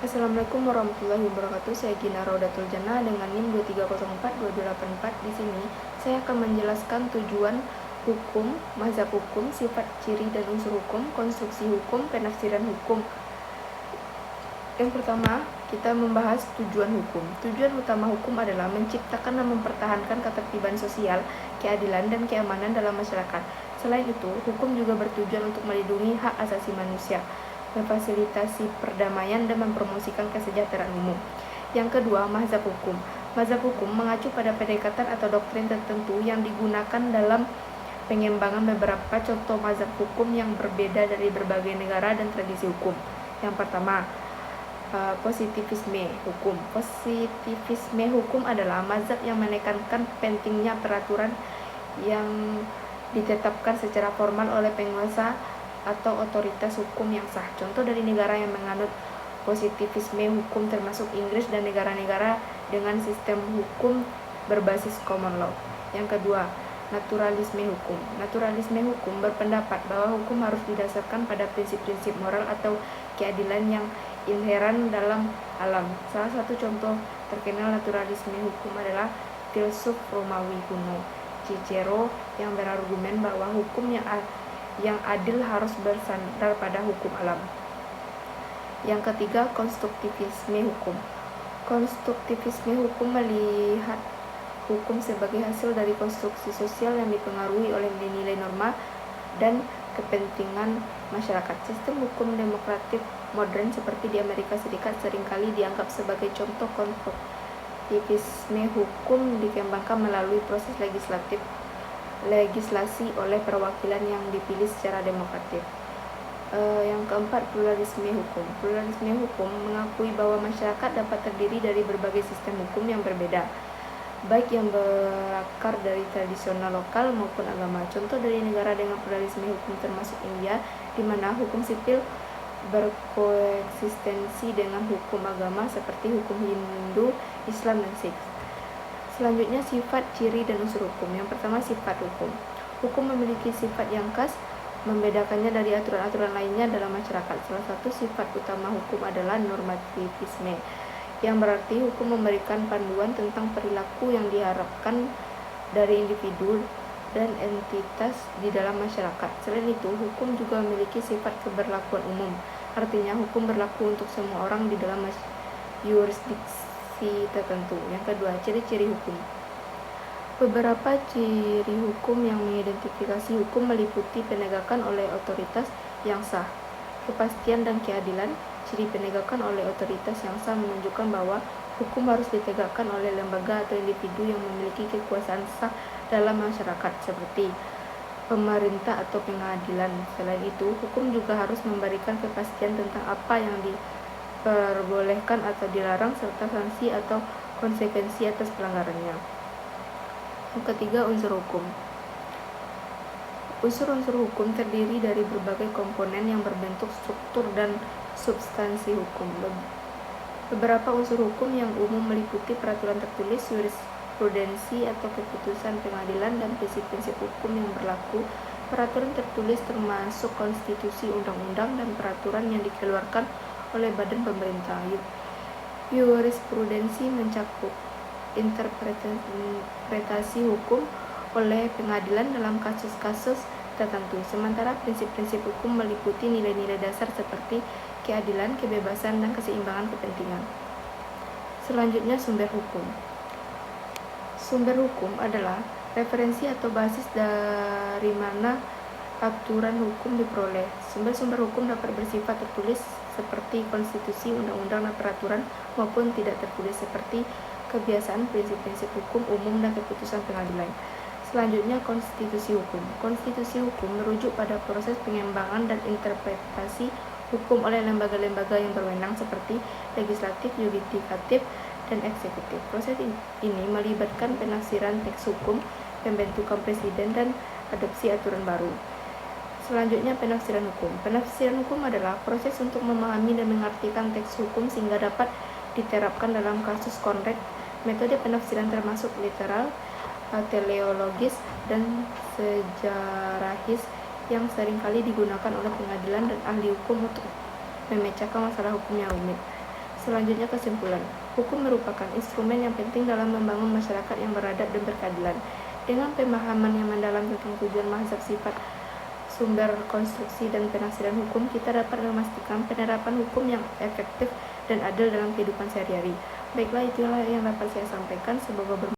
Assalamualaikum warahmatullahi wabarakatuh. Saya Gina Raudatul Jannah dengan NIM 2304284. Di sini saya akan menjelaskan tujuan hukum, mazhab hukum, sifat, ciri dan unsur hukum, konstruksi hukum, penafsiran hukum. Yang pertama, kita membahas tujuan hukum. Tujuan utama hukum adalah menciptakan dan mempertahankan ketertiban sosial, keadilan dan keamanan dalam masyarakat. Selain itu, hukum juga bertujuan untuk melindungi hak asasi manusia, memfasilitasi perdamaian dan mempromosikan kesejahteraan umum. Yang kedua, mazhab hukum. Mazhab hukum mengacu pada pendekatan atau doktrin tertentu yang digunakan dalam pengembangan beberapa contoh mazhab hukum yang berbeda dari berbagai negara dan tradisi hukum. Yang pertama, positivisme hukum. Positivisme hukum adalah mazhab yang menekankan pentingnya peraturan yang ditetapkan secara formal oleh penguasa atau otoritas hukum yang sah. Contoh dari negara yang menganut positivisme hukum termasuk Inggris dan negara-negara dengan sistem hukum berbasis common law. Yang kedua, naturalisme hukum. Naturalisme hukum berpendapat bahwa hukum harus didasarkan pada prinsip-prinsip moral atau keadilan yang inheran dalam alam. Salah satu contoh terkenal naturalisme hukum adalah filsuf Romawi kuno, Cicero, yang berargumen bahwa hukum yang adil harus bersandar pada hukum alam. Yang ketiga, konstruktivisme hukum. Konstruktivisme hukum melihat hukum sebagai hasil dari konstruksi sosial yang dipengaruhi oleh nilai norma dan kepentingan masyarakat. Sistem hukum demokratik modern seperti di Amerika Serikat seringkali dianggap sebagai contoh konstruktivisme hukum dikembangkan melalui proses legislasi oleh perwakilan yang dipilih secara demokratik. Yang keempat, pluralisme hukum. Pluralisme hukum mengakui bahwa masyarakat dapat terdiri dari berbagai sistem hukum yang berbeda, baik yang berakar dari tradisional lokal maupun agama. Contoh dari negara dengan pluralisme hukum termasuk India, di mana hukum sipil berkoeksistensi dengan hukum agama seperti hukum Hindu, Islam, dan Sikh. Selanjutnya, sifat, ciri, dan unsur hukum. Yang pertama, sifat hukum. Hukum memiliki sifat yang khas, membedakannya dari aturan-aturan lainnya dalam masyarakat. Salah satu sifat utama hukum adalah normativisme, yang berarti hukum memberikan panduan tentang perilaku yang diharapkan dari individu dan entitas di dalam masyarakat. Selain itu, hukum juga memiliki sifat keberlakuan umum, artinya hukum berlaku untuk semua orang di dalam yurisdiksi tertentu. Yang kedua, ciri-ciri hukum. Beberapa ciri hukum yang mengidentifikasi hukum meliputi penegakan oleh otoritas yang sah, kepastian dan keadilan. Ciri penegakan oleh otoritas yang sah menunjukkan bahwa hukum harus ditegakkan oleh lembaga atau individu yang memiliki kekuasaan sah dalam masyarakat, seperti pemerintah atau pengadilan. Selain itu, hukum juga harus memberikan kepastian tentang apa yang diperbolehkan atau dilarang, serta sanksi atau konsekuensi atas pelanggarannya. Yang ketiga, unsur hukum. Unsur-unsur hukum terdiri dari berbagai komponen yang berbentuk struktur dan substansi hukum. Beberapa unsur hukum yang umum meliputi peraturan tertulis, jurisprudensi atau keputusan pengadilan, dan prinsip-prinsip hukum yang berlaku. Peraturan tertulis termasuk konstitusi, undang-undang, dan peraturan yang dikeluarkan oleh badan pemerintah. Jurisprudensi mencakup interpretasi hukum oleh pengadilan dalam kasus-kasus tertentu, sementara prinsip-prinsip hukum meliputi nilai-nilai dasar seperti keadilan, kebebasan, dan keseimbangan kepentingan. Selanjutnya, sumber hukum. Sumber hukum adalah referensi atau basis dari mana aturan hukum diperoleh. Sumber-sumber hukum dapat bersifat tertulis seperti konstitusi, undang-undang, dan peraturan, maupun tidak tertulis seperti kebiasaan, prinsip-prinsip hukum umum, dan keputusan pengadilan. Selanjutnya, konstitusi hukum. Konstitusi hukum merujuk pada proses pengembangan dan interpretasi hukum oleh lembaga-lembaga yang berwenang seperti legislatif, yudikatif, dan eksekutif. Proses ini melibatkan penafsiran teks hukum, pembentukan presiden, dan adopsi aturan baru. Selanjutnya, penafsiran hukum. Penafsiran hukum adalah proses untuk memahami dan mengartikan teks hukum sehingga dapat diterapkan dalam kasus konkret. Metode penafsiran termasuk literal, teleologis, dan sejarahis yang seringkali digunakan oleh pengadilan dan ahli hukum untuk memecahkan masalah hukum yang rumit. Selanjutnya kesimpulan. Hukum merupakan instrumen yang penting dalam membangun masyarakat yang beradab dan berkeadilan. Dengan pemahaman yang mendalam tentang tujuan mazhab, sifat, sumber konstruksi dan penafsiran hukum, kita dapat memastikan penerapan hukum yang efektif dan adil dalam kehidupan sehari-hari. Baiklah, itulah yang dapat saya sampaikan. Semoga bermanfaat.